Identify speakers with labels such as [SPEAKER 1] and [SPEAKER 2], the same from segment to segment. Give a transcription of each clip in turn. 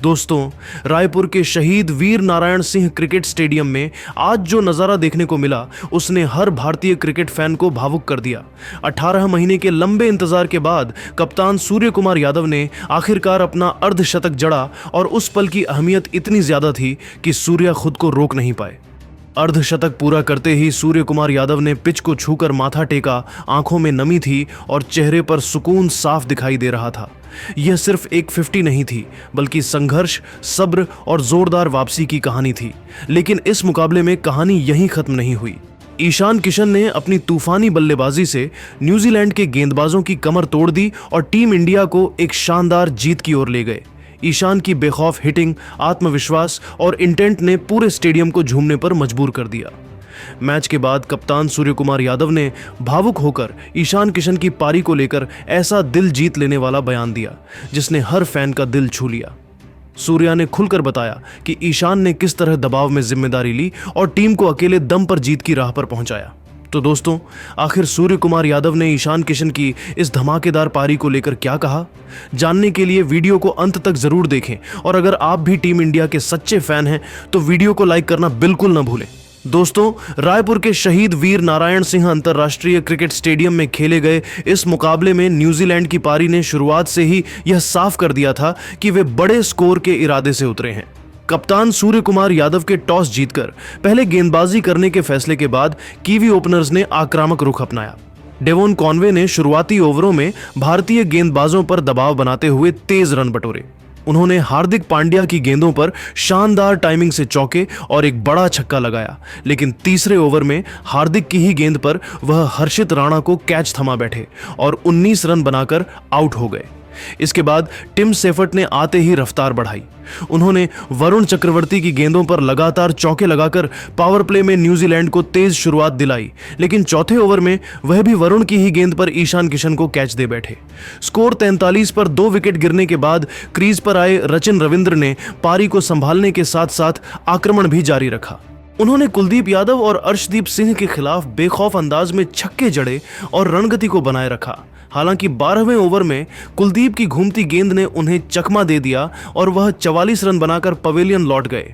[SPEAKER 1] दोस्तों, रायपुर के शहीद वीर नारायण सिंह क्रिकेट स्टेडियम में आज जो नज़ारा देखने को मिला उसने हर भारतीय क्रिकेट फैन को भावुक कर दिया। 18 महीने के लंबे इंतजार के बाद कप्तान सूर्य कुमार यादव ने आखिरकार अपना अर्धशतक जड़ा और उस पल की अहमियत इतनी ज्यादा थी कि सूर्या खुद को रोक नहीं पाए। अर्धशतक पूरा करते ही सूर्य कुमार यादव ने पिच को छूकर माथा टेका, आंखों में नमी थी और चेहरे पर सुकून साफ दिखाई दे रहा था। यह सिर्फ एक 50 नहीं थी, बल्कि संघर्ष, सब्र और जोरदार वापसी की कहानी थी। लेकिन इस मुकाबले में कहानी यहीं खत्म नहीं हुई। ईशान किशन ने अपनी तूफानी बल्लेबाजी से न्यूजीलैंड के गेंदबाजों की कमर तोड़ दी और टीम इंडिया को एक शानदार जीत की ओर ले गए। ईशान की बेखौफ हिटिंग, आत्मविश्वास और इंटेंट ने पूरे स्टेडियम को झूमने पर मजबूर कर दिया। मैच के बाद कप्तान सूर्य कुमार यादव ने भावुक होकर ईशान किशन की पारी को लेकर ऐसा दिल जीत लेने वाला बयान दिया जिसने हर फैन का दिल छू लिया। सूर्या ने खुलकर बताया कि ईशान ने किस तरह दबाव में जिम्मेदारी ली और टीम को अकेले दम पर जीत की राह पर पहुंचाया। तो दोस्तों, आखिर सूर्य कुमार यादव ने ईशान किशन की इस धमाकेदार पारी को लेकर क्या कहा? जानने के लिए वीडियो को अंत तक जरूर देखें और अगर आप भी टीम इंडिया के सच्चे फैन हैं तो वीडियो को लाइक करना बिल्कुल न भूलें। दोस्तों, रायपुर के शहीद वीर नारायण सिंह अंतर्राष्ट्रीय क्रिकेट स्टेडियम में खेले गए इस मुकाबले में न्यूजीलैंड की पारी ने शुरुआत से ही यह साफ कर दिया था कि वे बड़े स्कोर के इरादे से उतरे हैं। कप्तान सूर्य कुमार यादव के टॉस जीतकर पहले गेंदबाजी करने के फैसले के बाद कीवी ओपनर्स ने आक्रामक रुख अपनाया। डेवोन कॉनवे ने शुरुआती ओवरों में भारतीय गेंदबाजों पर दबाव बनाते हुए तेज रन बटोरे। उन्होंने हार्दिक पांड्या की गेंदों पर शानदार टाइमिंग से चौके और एक बड़ा छक्का लगाया, लेकिन तीसरे ओवर में हार्दिक की ही गेंद पर वह हर्षित राणा को कैच थमा बैठे और 19 रन बनाकर आउट हो गए। इसके बाद टिम सेफर्ट ने आते ही रफ्तार बढ़ाई। उन्होंने वरुण चक्रवर्ती की गेंदों पर लगातार चौके लगाकर पावर प्ले में न्यूजीलैंड को तेज शुरुआत दिलाई, लेकिन चौथे ओवर में वह भी वरुण की ही गेंद पर ईशान किशन को कैच दे बैठे। स्कोर 43 पर 2 विकेट गिरने के बाद क्रीज पर आए रचिन रविंद्र ने पारी को संभालने के साथ साथ आक्रमण भी जारी रखा। उन्होंने कुलदीप यादव और अर्शदीप सिंह के खिलाफ बेखौफ अंदाज में छक्के जड़े और रणगति को बनाए रखा। हालांकि 12वें ओवर में कुलदीप की घूमती गेंद ने उन्हें चकमा दे दिया और वह 44 रन बनाकर पवेलियन लौट गए।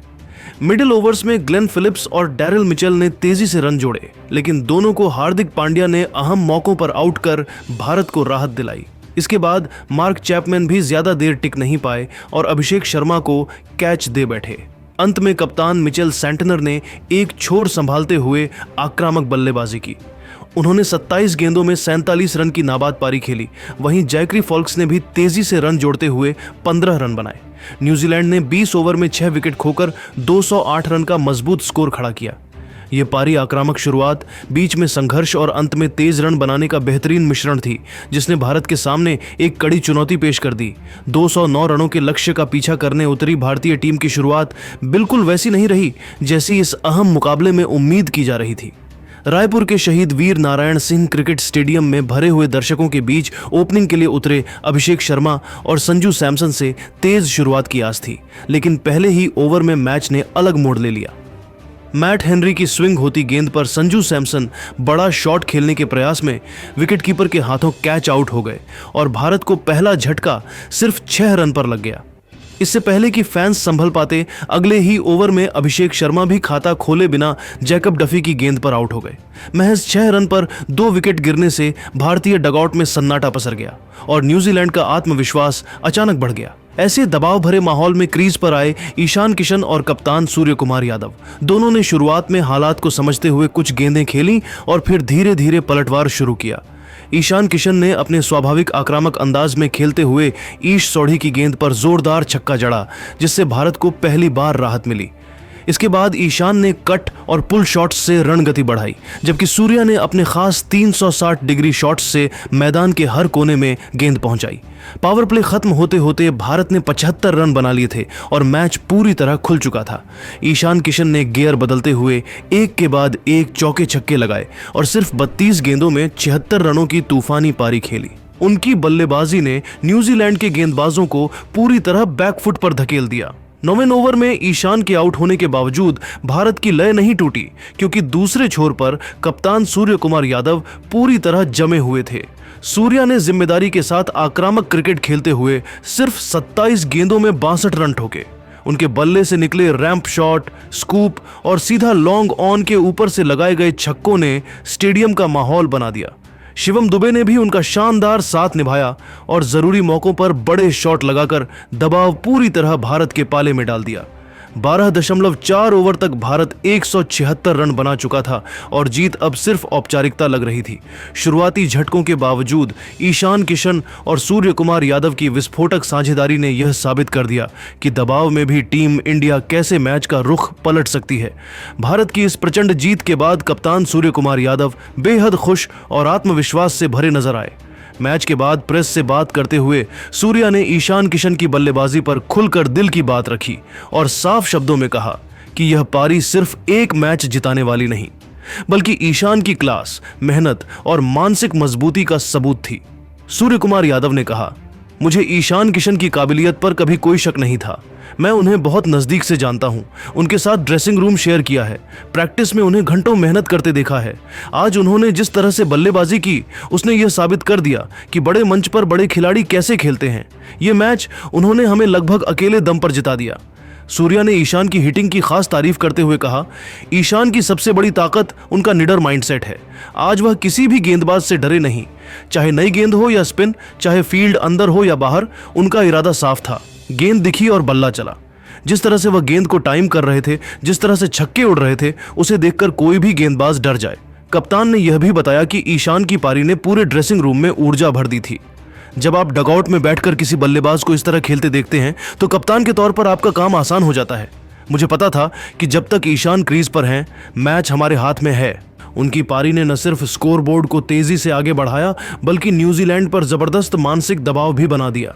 [SPEAKER 1] मिडिल ओवर्स में ग्लेन फिलिप्स और डैरिल मिचेल ने तेजी से रन जोड़े, लेकिन दोनों को हार्दिक पांड्या ने अहम मौकों पर आउट कर भारत को राहत दिलाई। इसके बाद मार्क चैपमैन भी ज्यादा देर टिक नहीं पाए और अभिषेक शर्मा को कैच दे बैठे। अंत में कप्तान मिचेल सेंटनर ने एक छोर संभालते हुए आक्रामक बल्लेबाजी की। उन्होंने 27 गेंदों में 47 रन की नाबाद पारी खेली। वहीं जैकरी फॉल्क्स ने भी तेजी से रन जोड़ते हुए 15 रन बनाए। न्यूजीलैंड ने 20 ओवर में 6 विकेट खोकर 208 रन का मजबूत स्कोर खड़ा किया। यह पारी आक्रामक शुरुआत, बीच में संघर्ष और अंत में तेज रन बनाने का बेहतरीन मिश्रण थी, जिसने भारत के सामने एक कड़ी चुनौती पेश कर दी। 209 रनों के लक्ष्य का पीछा करने उतरी भारतीय टीम की शुरुआत बिल्कुल वैसी नहीं रही जैसी इस अहम मुकाबले में उम्मीद की जा रही थी। रायपुर के शहीद वीर नारायण सिंह क्रिकेट स्टेडियम में भरे हुए दर्शकों के बीच ओपनिंग के लिए उतरे अभिषेक शर्मा और संजू सैमसन से तेज शुरुआत की आस थी, लेकिन पहले ही ओवर में मैच ने अलग मोड़ ले लिया। मैट हेनरी की स्विंग होती गेंद पर संजू सैमसन बड़ा शॉट खेलने के प्रयास में विकेटकीपर के हाथों कैच आउट हो गए और भारत को पहला झटका सिर्फ 6 रन पर लग गया। इससे पहले कि फैंस संभल पाते, अगले ही ओवर में अभिषेक शर्मा भी खाता खोले बिना जैकब डफी की गेंद पर आउट हो गए। महज 6 रन पर 2 विकेट गिरने से भारतीय डगआउट में सन्नाटा पसर गया और न्यूजीलैंड का आत्मविश्वास अचानक बढ़ गया। ऐसे दबाव भरे माहौल में क्रीज पर आए ईशान किशन और कप्तान सूर्य कुमार यादव दोनों ने शुरुआत में हालात को समझते हुए कुछ गेंदें खेली और फिर धीरे धीरे पलटवार शुरू किया। ईशान किशन ने अपने स्वाभाविक आक्रामक अंदाज में खेलते हुए ईश सोढ़ी की गेंद पर जोरदार छक्का जड़ा, जिससे भारत को पहली बार राहत मिली। इसके बाद ईशान ने कट और पुल शॉट्स से रणगति बढ़ाई, जबकि सूर्या ने अपने खास 360 डिग्री शॉट्स से मैदान के हर कोने में गेंद पहुंचाई। पावर प्ले खत्म होते होते भारत ने 75 रन बना लिए थे और मैच पूरी तरह खुल चुका था। ईशान किशन ने गियर बदलते हुए एक के बाद एक चौके छक्के लगाए और सिर्फ 32 गेंदों में 76 रनों की तूफानी पारी खेली। उनकी बल्लेबाजी ने न्यूजीलैंड के गेंदबाजों को पूरी तरह बैकफुट पर धकेल दिया। 9वें ओवर में ईशान के आउट होने के बावजूद भारत की लय नहीं टूटी, क्योंकि दूसरे छोर पर कप्तान सूर्य कुमार यादव पूरी तरह जमे हुए थे। सूर्या ने जिम्मेदारी के साथ आक्रामक क्रिकेट खेलते हुए सिर्फ 27 गेंदों में 62 रन ठोके। उनके बल्ले से निकले रैंप शॉट, स्कूप और सीधा लॉन्ग ऑन के ऊपर से लगाए गए छक्कों ने स्टेडियम का माहौल बना दिया। शिवम दुबे ने भी उनका शानदार साथ निभाया और जरूरी मौकों पर बड़े शॉट लगाकर दबाव पूरी तरह भारत के पाले में डाल दिया। 12.4 ओवर तक भारत 176 रन बना चुका था और जीत अब सिर्फ औपचारिकता लग रही थी। शुरुआती झटकों के बावजूद ईशान किशन और सूर्य कुमार यादव की विस्फोटक साझेदारी ने यह साबित कर दिया कि दबाव में भी टीम इंडिया कैसे मैच का रुख पलट सकती है। भारत की इस प्रचंड जीत के बाद कप्तान सूर्य कुमार यादव बेहद खुश और आत्मविश्वास से भरे नजर आए। मैच के बाद प्रेस से बात करते हुए सूर्या ने ईशान किशन की बल्लेबाजी पर खुलकर दिल की बात रखी और साफ शब्दों में कहा कि यह पारी सिर्फ एक मैच जिताने वाली नहीं, बल्कि ईशान की क्लास, मेहनत और मानसिक मजबूती का सबूत थी। सूर्य कुमार यादव ने कहा, मुझे ईशान किशन की काबिलियत पर कभी कोई शक नहीं था। मैं उन्हें बहुत नजदीक से जानता हूं, उनके साथ ड्रेसिंग रूम शेयर किया है, प्रैक्टिस में उन्हें घंटों मेहनत करते देखा है। आज उन्होंने जिस तरह से बल्लेबाजी की, उसने यह साबित कर दिया कि बड़े मंच पर बड़े खिलाड़ी कैसे खेलते हैं। ये मैच उन्होंने हमें लगभग अकेले दम पर जिता दिया। सूर्या ने ईशान की हिटिंग की खास तारीफ करते हुए कहा, ईशान की सबसे बड़ी ताकत उनका निडर माइंडसेट है। आज वह किसी भी गेंदबाज से डरे नहीं, चाहे नई गेंद हो या स्पिन, चाहे फील्ड अंदर हो या बाहर, उनका इरादा साफ था। गेंद दिखी और बल्ला चला। जिस तरह से वह गेंद को टाइम कर रहे थे, जिस तरह से छक्के उड़ रहे थे, उसे देखकर कोई भी गेंदबाज डर जाए। कप्तान ने यह भी बताया कि ईशान की पारी ने पूरे ड्रेसिंग रूम में ऊर्जा भर दी थी। जब आप डगआउट में बैठकर किसी बल्लेबाज को इस तरह खेलते देखते हैं तो कप्तान के तौर पर आपका काम आसान हो जाता है। मुझे पता था कि जब तक ईशान क्रीज पर हैं, मैच हमारे हाथ में है। उनकी पारी ने न सिर्फ स्कोरबोर्ड को तेजी से आगे बढ़ाया, बल्कि न्यूजीलैंड पर जबरदस्त मानसिक दबाव भी बना दिया।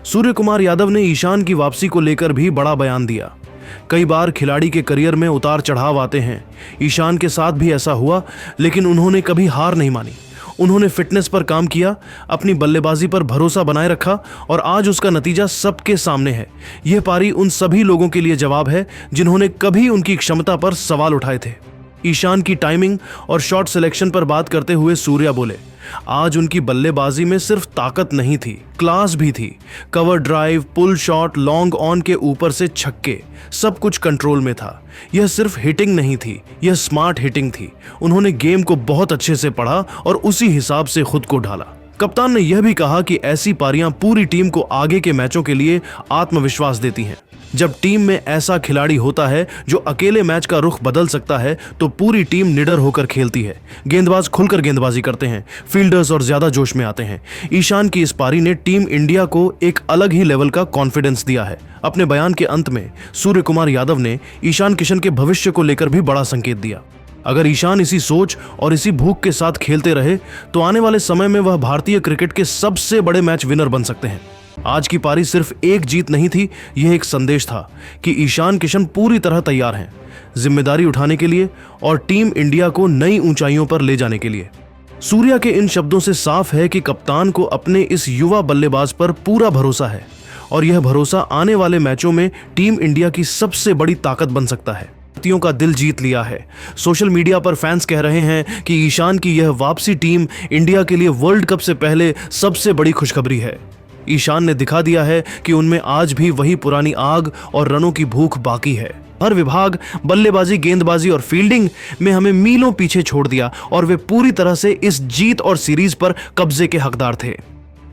[SPEAKER 1] सूर्य कुमार यादव ने ईशान की वापसी को लेकर भी बड़ा बयान दिया। कई बार खिलाड़ी के करियर में उतार चढ़ाव आते हैं। ईशान के साथ भी ऐसा हुआ, लेकिन उन्होंने कभी हार नहीं मानी। उन्होंने फिटनेस पर काम किया, अपनी बल्लेबाजी पर भरोसा बनाए रखा और आज उसका नतीजा सबके सामने है। यह पारी उन सभी लोगों के लिए जवाब है जिन्होंने कभी उनकी क्षमता पर सवाल उठाए थे। ईशान की टाइमिंग और शॉट सिलेक्शन पर बात करते हुए सूर्या बोले, आज उनकी बल्लेबाजी में सिर्फ ताकत नहीं थी, क्लास भी थी। Cover drive, pull shot, long on के ऊपर से छक्के, सब कुछ कंट्रोल में था। यह सिर्फ हिटिंग नहीं थी, यह स्मार्ट हिटिंग थी। उन्होंने गेम को बहुत अच्छे से पढ़ा और उसी हिसाब से खुद को ढाला। कप्तान ने यह भी कहा कि ऐसी पारियां पूरी टीम को आगे के मैचों के लिए आत्मविश्वास देती हैं। जब टीम में ऐसा खिलाड़ी होता है जो अकेले मैच का रुख बदल सकता है, तो पूरी टीम निडर होकर खेलती है। गेंदबाज खुलकर गेंदबाजी करते हैं, फील्डर्स और ज्यादा जोश में आते हैं। ईशान की इस पारी ने टीम इंडिया को एक अलग ही लेवल का कॉन्फिडेंस दिया है। अपने बयान के अंत में सूर्य कुमार यादव ने ईशान किशन के भविष्य को लेकर भी बड़ा संकेत दिया। अगर ईशान इसी सोच और इसी भूख के साथ खेलते रहे तो आने वाले समय में वह भारतीय क्रिकेट के सबसे बड़े मैच विनर बन सकते हैं। आज की पारी सिर्फ एक जीत नहीं थी, यह एक संदेश था कि ईशान किशन पूरी तरह तैयार हैं, जिम्मेदारी उठाने के लिए और टीम इंडिया को नई ऊंचाइयों पर ले जाने के लिए। सूर्या के इन शब्दों से साफ है कि कप्तान को अपने इस युवा बल्लेबाज पर पूरा भरोसा है और यह भरोसा आने वाले मैचों में टीम इंडिया की सबसे बड़ी ताकत बन सकता है। भारतीयों का दिल जीत लिया है। सोशल मीडिया पर फैंस कह रहे हैं कि ईशान की यह वापसी टीम इंडिया के लिए वर्ल्ड कप से पहले सबसे बड़ी खुशखबरी है। ईशान ने दिखा दिया है कि उनमें आज भी वही पुरानी आग और रनों की भूख बाकी है। हर विभाग, बल्लेबाजी, गेंदबाजी और फील्डिंग में हमें मीलों पीछे छोड़ दिया और वे पूरी तरह से इस जीत और सीरीज पर कब्जे के हकदार थे।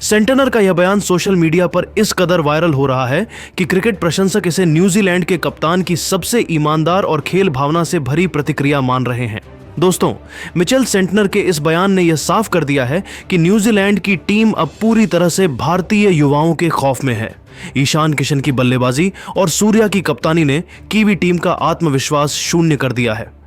[SPEAKER 1] सेंटनर का यह बयान सोशल मीडिया पर इस कदर वायरल हो रहा है कि क्रिकेट प्रशंसक इसे न्यूजीलैंड के कप्तान की सबसे ईमानदार और खेल भावना से भरी प्रतिक्रिया मान रहे हैं। दोस्तों, मिचेल सेंटनर के इस बयान ने यह साफ कर दिया है कि न्यूजीलैंड की टीम अब पूरी तरह से भारतीय युवाओं के खौफ में है। ईशान किशन की बल्लेबाजी और सूर्या की कप्तानी ने कीवी टीम का आत्मविश्वास शून्य कर दिया है।